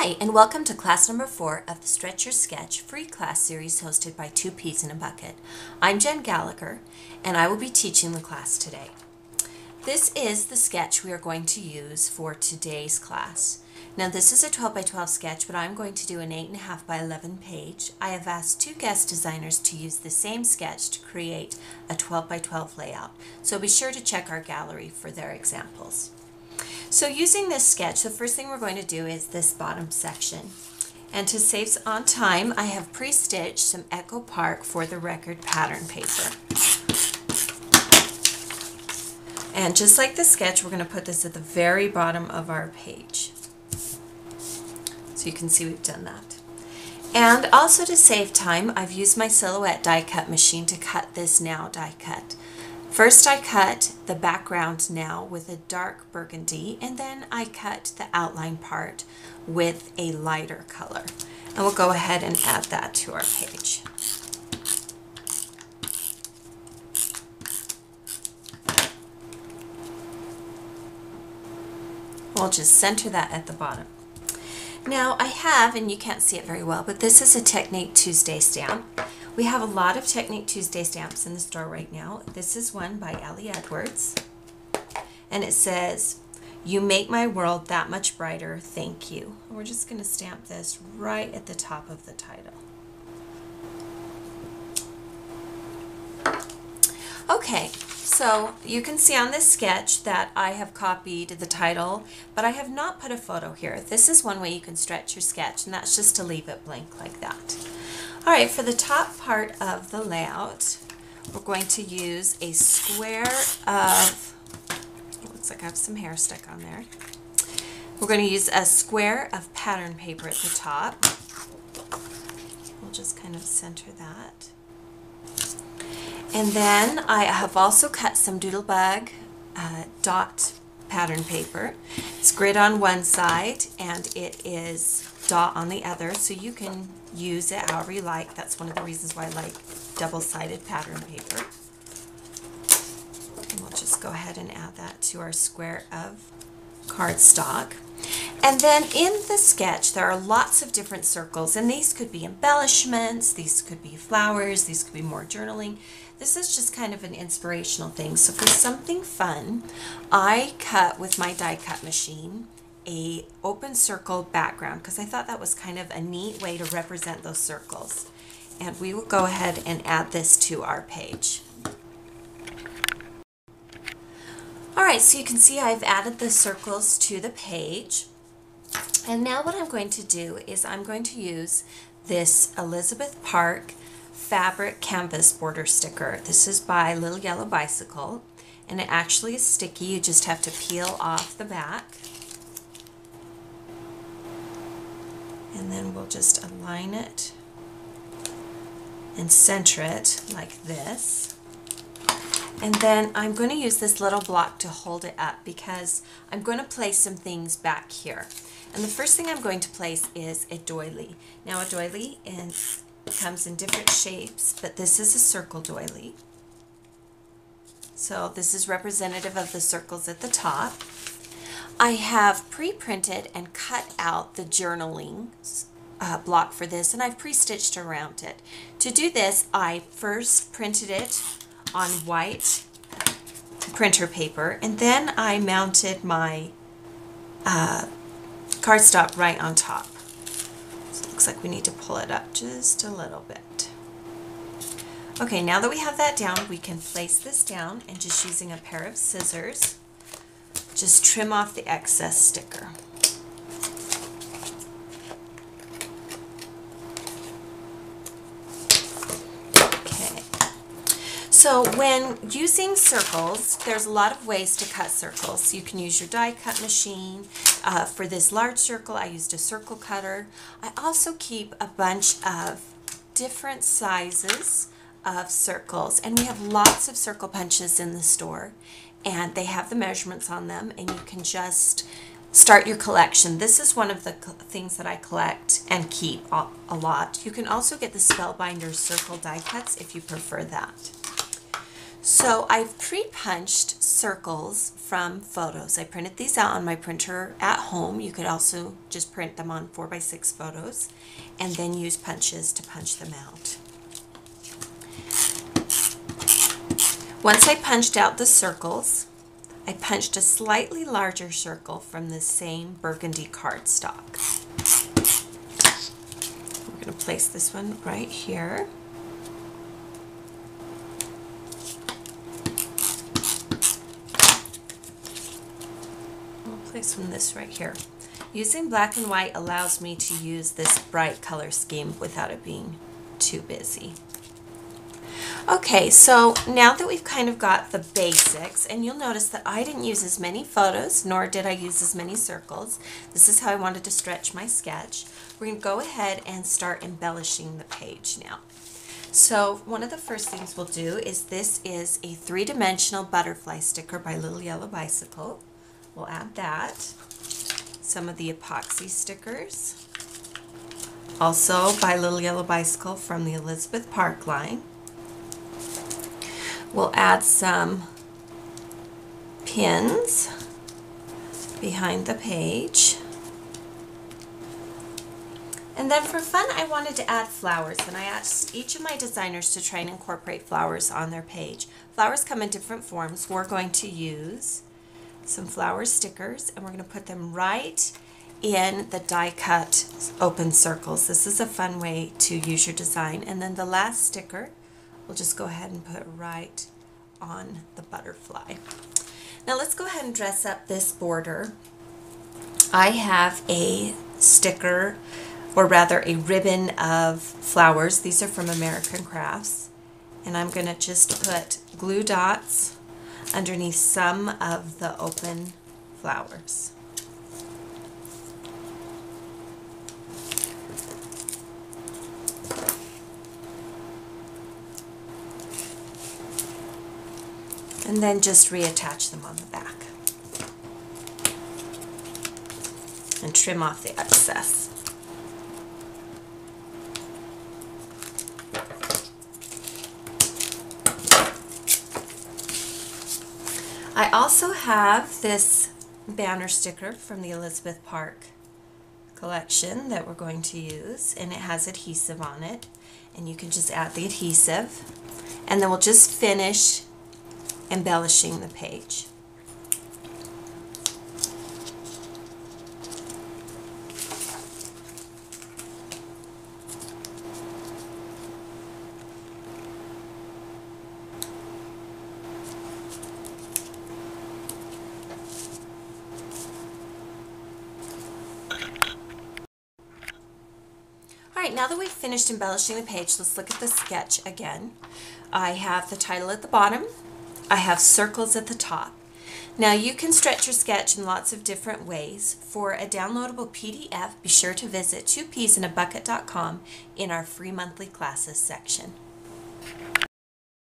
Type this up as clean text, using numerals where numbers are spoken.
Hi, and welcome to class number 4 of the Stretch Your Sketch free class series hosted by Two Peas in a Bucket. I'm Jen Gallacher, and I will be teaching the class today. This is the sketch we are going to use for today's class. Now this is a 12 by 12 sketch, but I'm going to do an 8.5 by 11 page. I have asked two guest designers to use the same sketch to create a 12 by 12 layout, so be sure to check our gallery for their examples. So using this sketch, the first thing we're going to do is this bottom section. And to save on time, I have pre-stitched some Echo Park for the record pattern paper. And just like the sketch, we're going to put this at the very bottom of our page. So you can see we've done that. And also to save time, I've used my Silhouette die cut machine to cut this now die cut. First I cut the background now with a dark burgundy, and then I cut the outline part with a lighter color. And we'll go ahead and add that to our page. We'll just center that at the bottom. Now I have, and you can't see it very well, but this is a Technique Tuesday stamp. We have a lot of Technique Tuesday stamps in the store right now. This is one by Ellie Edwards, and it says, "You make my world that much brighter, thank you." And we're just going to stamp this right at the top of the title. Okay, so you can see on this sketch that I have copied the title, but I have not put a photo here. This is one way you can stretch your sketch, and that's just to leave it blank like that. All right, for the top part of the layout, we're going to use a square of, looks like I have some hair stuck on there. We're going to use a square of pattern paper at the top. We'll just kind of center that. And then I have also cut some Doodlebug dot pattern paper. It's grid on one side and it is dot on the other, so you can use it however you like. That's one of the reasons why I like double-sided pattern paper. And we'll just go ahead and add that to our square of cardstock. And then in the sketch there are lots of different circles, and these could be embellishments, these could be flowers, these could be more journaling. This is just kind of an inspirational thing. So for something fun, I cut with my die cut machine a open circle background because I thought that was kind of a neat way to represent those circles. And we will go ahead and add this to our page. Alright, so you can see I've added the circles to the page. And now what I'm going to do is I'm going to use this Elizabeth Park fabric canvas border sticker. This is by Little Yellow Bicycle, and it actually is sticky. You just have to peel off the back. And then we'll just align it and center it like this. And then I'm going to use this little block to hold it up because I'm going to place some things back here. And the first thing I'm going to place is a doily. Now a doily comes in different shapes, but this is a circle doily. So this is representative of the circles at the top. I have pre-printed and cut out the journaling block for this, and I've pre-stitched around it. To do this, I first printed it on white printer paper, and then I mounted my cardstock right on top. So it looks like we need to pull it up just a little bit. Okay, now that we have that down, we can place this down, and just using a pair of scissors, just trim off the excess sticker. Okay. So when using circles, there's a lot of ways to cut circles. You can use your die cut machine. For this large circle, I used a circle cutter. I also keep a bunch of different sizes of circles, and we have lots of circle punches in the store, and they have the measurements on them, and you can just start your collection. This is one of the things that I collect and keep a lot. You can also get the Spellbinder circle die cuts if you prefer that. So I've pre-punched circles from photos. I printed these out on my printer at home. You could also just print them on 4x6 photos and then use punches to punch them out. Once I punched out the circles, I punched a slightly larger circle from the same burgundy cardstock. We're going to place this one right here. We'll place this right here. Using black and white allows me to use this bright color scheme without it being too busy. Okay, so now that we've kind of got the basics, and you'll notice that I didn't use as many photos, nor did I use as many circles. This is how I wanted to stretch my sketch. We're going to go ahead and start embellishing the page now. So one of the first things we'll do is this is a three-dimensional butterfly sticker by Little Yellow Bicycle. We'll add that. Some of the epoxy stickers, also by Little Yellow Bicycle from the Elizabeth Park line. We'll add some pins behind the page. And then for fun, I wanted to add flowers, and I asked each of my designers to try and incorporate flowers on their page. Flowers come in different forms. We're going to use some flower stickers, and we're going to put them right in the die-cut open circles. This is a fun way to use your design. And then the last sticker, we'll just go ahead and put right on the butterfly. Now let's go ahead and dress up this border. I have a sticker, or rather a ribbon of flowers. These are from American Crafts. And I'm going to just put glue dots underneath some of the open flowers. And then just reattach them on the back. And trim off the excess. I also have this banner sticker from the Elizabeth Park collection that we're going to use, and it has adhesive on it, and you can just add the adhesive, and then we'll just finish embellishing the page. Alright, now that we've finished embellishing the page, let's look at the sketch again. I have the title at the bottom. I have circles at the top. Now you can stretch your sketch in lots of different ways. For a downloadable PDF, be sure to visit 2peasinabucket.com in our free monthly classes section.